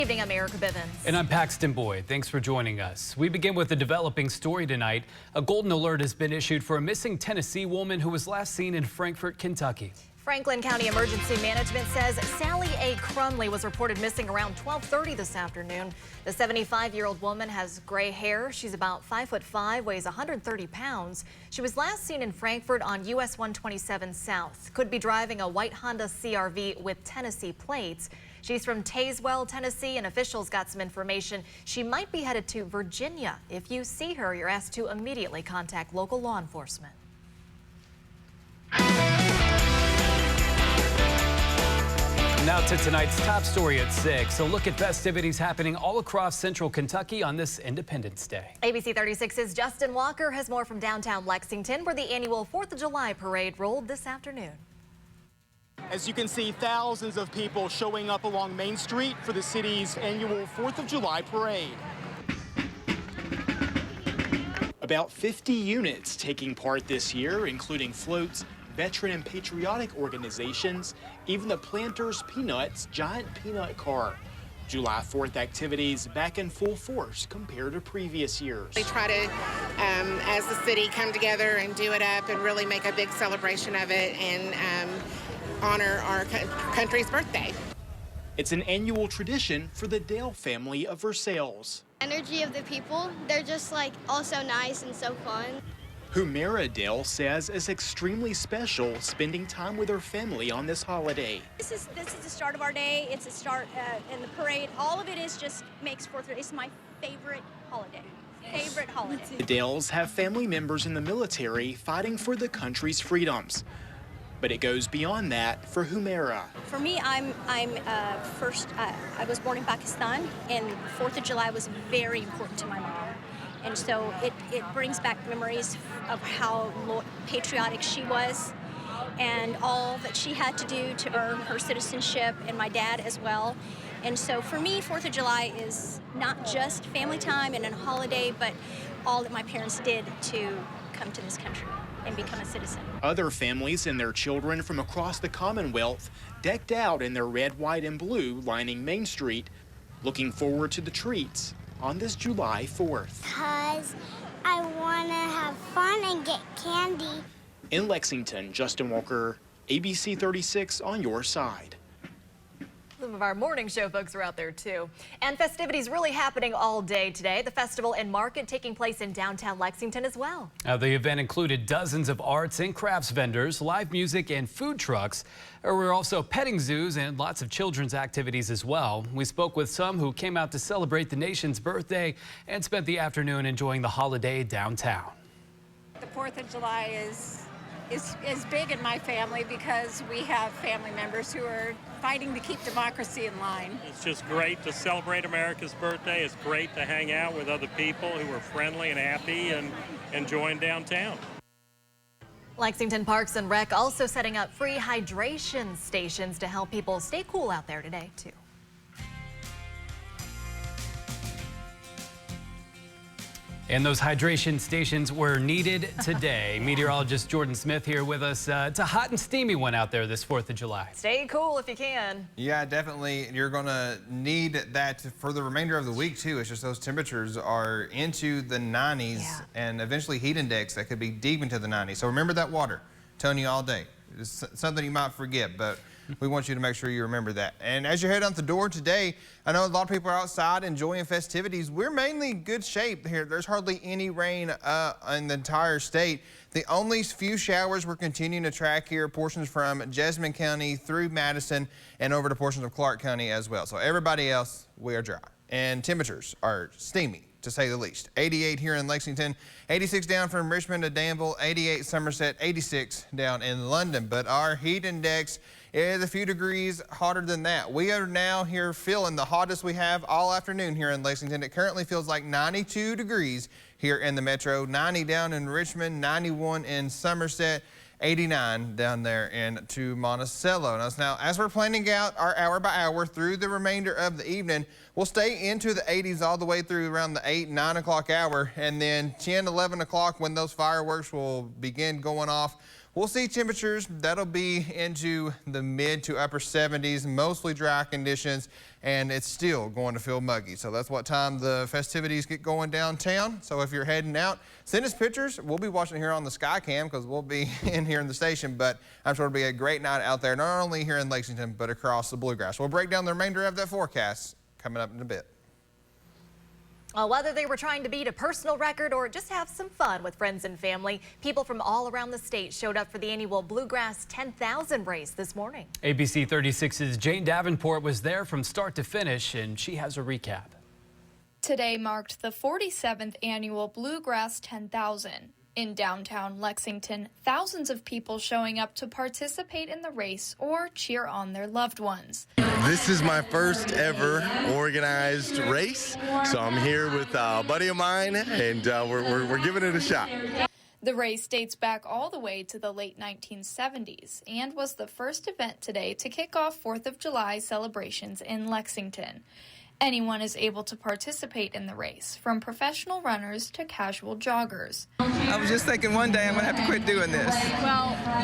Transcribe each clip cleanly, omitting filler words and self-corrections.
Good evening, I'm Erica Bivens. And I'm Paxton Boyd. Thanks for joining us. We begin with a developing story tonight. A golden alert has been issued for a missing Tennessee woman who was last seen in Frankfort, Kentucky. Franklin County Emergency Management says Sally A. Crumley was reported missing around 12:30 this afternoon. The 75-year-old woman has gray hair. She's about 5'5", weighs 130 pounds. She was last seen in Frankfort on US 127 South. Could be driving a white Honda CR-V with Tennessee plates. She's from Tazewell, Tennessee, and officials got some information. She might be headed to Virginia. If you see her, you're asked to immediately contact local law enforcement. Now to tonight's top story at 6. A look at festivities happening all across central Kentucky on this Independence Day. ABC 36's Justin Walker has more from downtown Lexington, where the annual 4th of July parade rolled this afternoon. As you can see, thousands of people showing up along Main Street for the city's annual 4th of July parade. About 50 units taking part this year, including floats, veteran and patriotic organizations, even the Planters Peanuts giant peanut car. July 4th activities back in full force compared to previous years. We try to, as the city, come together and do it up and really make a big celebration of it and honor our country's birthday. It's an annual tradition for the Dale family of Versailles. Energy of the people, they're just like also nice and so fun. Humera Dale says is extremely special spending time with her family on this holiday. This is the start of our day. It's a start in the parade. All of it is just makes 4th. It's my favorite holiday. Favorite holiday. The Dales have family members in the military fighting for the country's freedoms. But it goes beyond that for Humera. For me, I was born in Pakistan, and 4th of July was very important to my mom. And so it brings back memories of how patriotic she was and all that she had to do to earn her citizenship, and my dad as well. And so for me, 4th of July is not just family time and a holiday, but all that my parents did to come to this country and become a citizen. Other families and their children from across the Commonwealth decked out in their red, white, and blue lining Main Street, looking forward to the treats on this July 4th. Because I want to have fun and get candy. In Lexington, Justin Walker, ABC 36 on your side. Some of our morning show folks are out there too. And festivities really happening all day today. The festival and market taking place in downtown Lexington as well. The event included dozens of arts and crafts vendors, live music and food trucks. There were also petting zoos and lots of children's activities as well. We spoke with some who came out to celebrate the nation's birthday and spent the afternoon enjoying the holiday downtown. The 4th of July is big in my family because we have family members who are fighting to keep democracy in line. It's just great to celebrate America's birthday. It's great to hang out with other people who are friendly and happy and enjoying downtown. Lexington Parks and Rec also setting up free hydration stations to help people stay cool out there today too. And those hydration stations were needed today. Meteorologist Jordan Smith here with us. It's a hot and steamy one out there this 4th of July. Stay cool if you can. Yeah, definitely. You're going to need that for the remainder of the week, too. It's just those temperatures are into the 90s and eventually heat index that could be deep into the 90s. So remember that water. Telling you all day. It's something you might forget, but we want you to make sure you remember that. And as you head out the door today, I know a lot of people are outside enjoying festivities. We're mainly in good shape here. There's hardly any rain in the entire state. The only few showers we're continuing to track here, portions from Jessamine County through Madison and over to portions of Clark County as well. So everybody else, we are dry. And temperatures are steamy, to say the least. 88 here in Lexington, 86 down from Richmond to Danville, 88 Somerset, 86 down in London. But our heat index is a few degrees hotter than that. We are now here feeling the hottest we have all afternoon here in Lexington. It currently feels like 92 degrees here in the metro, 90 down in Richmond, 91 in Somerset, 89 down there into Monticello. Now, as we're planning out our hour by hour through the remainder of the evening, we'll stay into the 80s all the way through around the 8, 9 o'clock hour. And then 10, 11 o'clock when those fireworks will begin going off, we'll see temperatures that'll be into the mid to upper 70s, mostly dry conditions, and it's still going to feel muggy. So that's what time the festivities get going downtown. So if you're heading out, send us pictures. We'll be watching here on the Skycam because we'll be in here in the station, but I'm sure it'll be a great night out there, not only here in Lexington, but across the Bluegrass. We'll break down the remainder of that forecast coming up in a bit. Well, whether they were trying to beat a personal record or just have some fun with friends and family, people from all around the state showed up for the annual Bluegrass 10,000 race this morning. ABC 36's Jane Davenport was there from start to finish, and she has a recap. Today marked the 47th annual Bluegrass 10,000. In downtown Lexington, thousands of people showing up to participate in the race or cheer on their loved ones. This is my first ever organized race, so I'm here with a buddy of mine, and we're giving it a shot. The race dates back all the way to the late 1970s and was the first event today to kick off 4th of July celebrations in Lexington. Anyone is able to participate in the race, from professional runners to casual joggers. I was just thinking one day I'm going to have to quit doing this.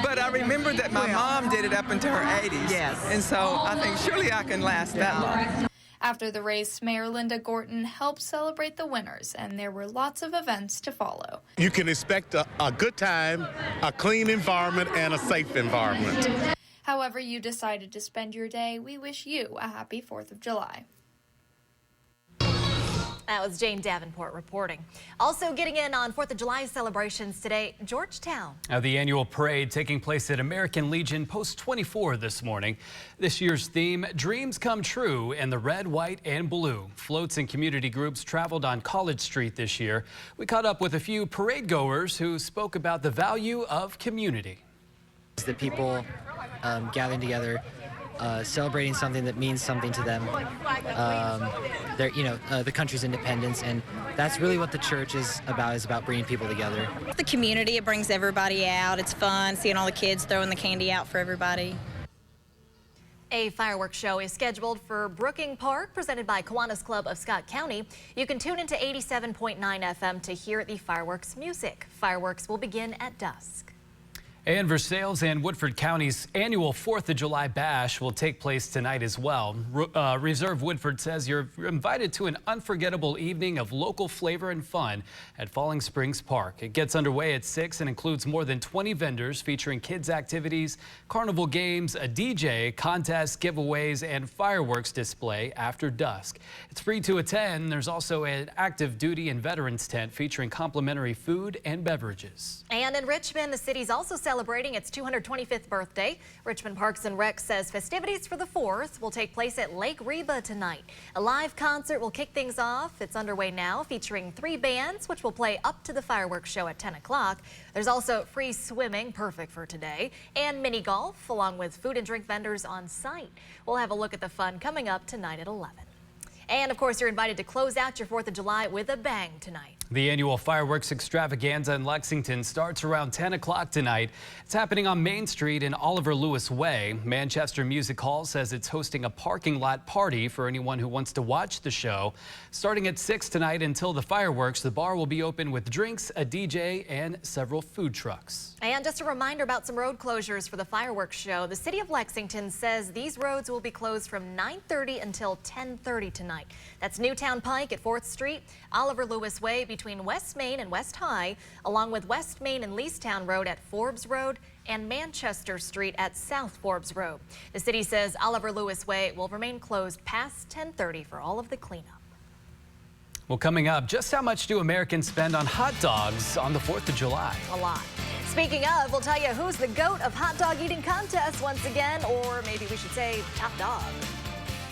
But I remember that my mom did it up into her 80s. Yes. And so I think surely I can last that long. After the race, Mayor Linda Gorton helped celebrate the winners, and there were lots of events to follow. You can expect a good time, a clean environment, and a safe environment. However you decided to spend your day, we wish you a happy 4th of July. That was Jane Davenport reporting. Also getting in on 4th of July celebrations today, Georgetown. Now, the annual parade taking place at American Legion Post 24 this morning. This year's theme, Dreams Come True, in the red, white, and blue. Floats and community groups traveled on College Street this year. We caught up with a few parade goers who spoke about the value of community. The people gathering together, celebrating something that means something to them, the country's independence, and that's really what the church is about bringing people together. The community, it brings everybody out. It's fun seeing all the kids throwing the candy out for everybody. A fireworks show is scheduled for Brooking Park, presented by Kiwanis Club of Scott County. You can tune into 87.9 FM to hear the fireworks music. Fireworks will begin at dusk. And Versailles and Woodford County's annual 4th of July Bash will take place tonight as well. Reserve Woodford says you're invited to an unforgettable evening of local flavor and fun at Falling Springs Park. It gets underway at 6 and includes more than 20 vendors featuring kids' activities, carnival games, a DJ, contests, giveaways, and fireworks display after dusk. It's free to attend. There's also an active duty and veterans tent featuring complimentary food and beverages. And in Richmond, the city's also celebrating its 225th birthday. Richmond Parks and Rec says festivities for the 4th will take place at Lake Reba tonight. A live concert will kick things off. It's underway now, featuring 3 bands, which will play up to the fireworks show at 10 o'clock. There's also free swimming, perfect for today, and mini golf, along with food and drink vendors on site. We'll have a look at the fun coming up tonight at 11. And of course, you're invited to close out your 4th of July with a bang tonight. The annual fireworks extravaganza in Lexington starts around 10 o'clock tonight. It's happening on Main Street in Oliver Lewis Way. Manchester Music Hall says it's hosting a parking lot party for anyone who wants to watch the show. Starting at 6 tonight until the fireworks, the bar will be open with drinks, a DJ, and several food trucks. And just a reminder about some road closures for the fireworks show. The city of Lexington says these roads will be closed from 9:30 until 10:30 tonight. That's Newtown Pike at 4th Street, Oliver Lewis Way between West Main and West High, along with West Main and Leestown Road at Forbes Road, and Manchester Street at South Forbes Road. The city says Oliver Lewis Way will remain closed past 10:30 for all of the cleanup. Well, coming up, just how much do Americans spend on hot dogs on the 4th of July? A lot. Speaking of, we'll tell you who's the GOAT of hot dog eating contests once again, or maybe we should say top dog.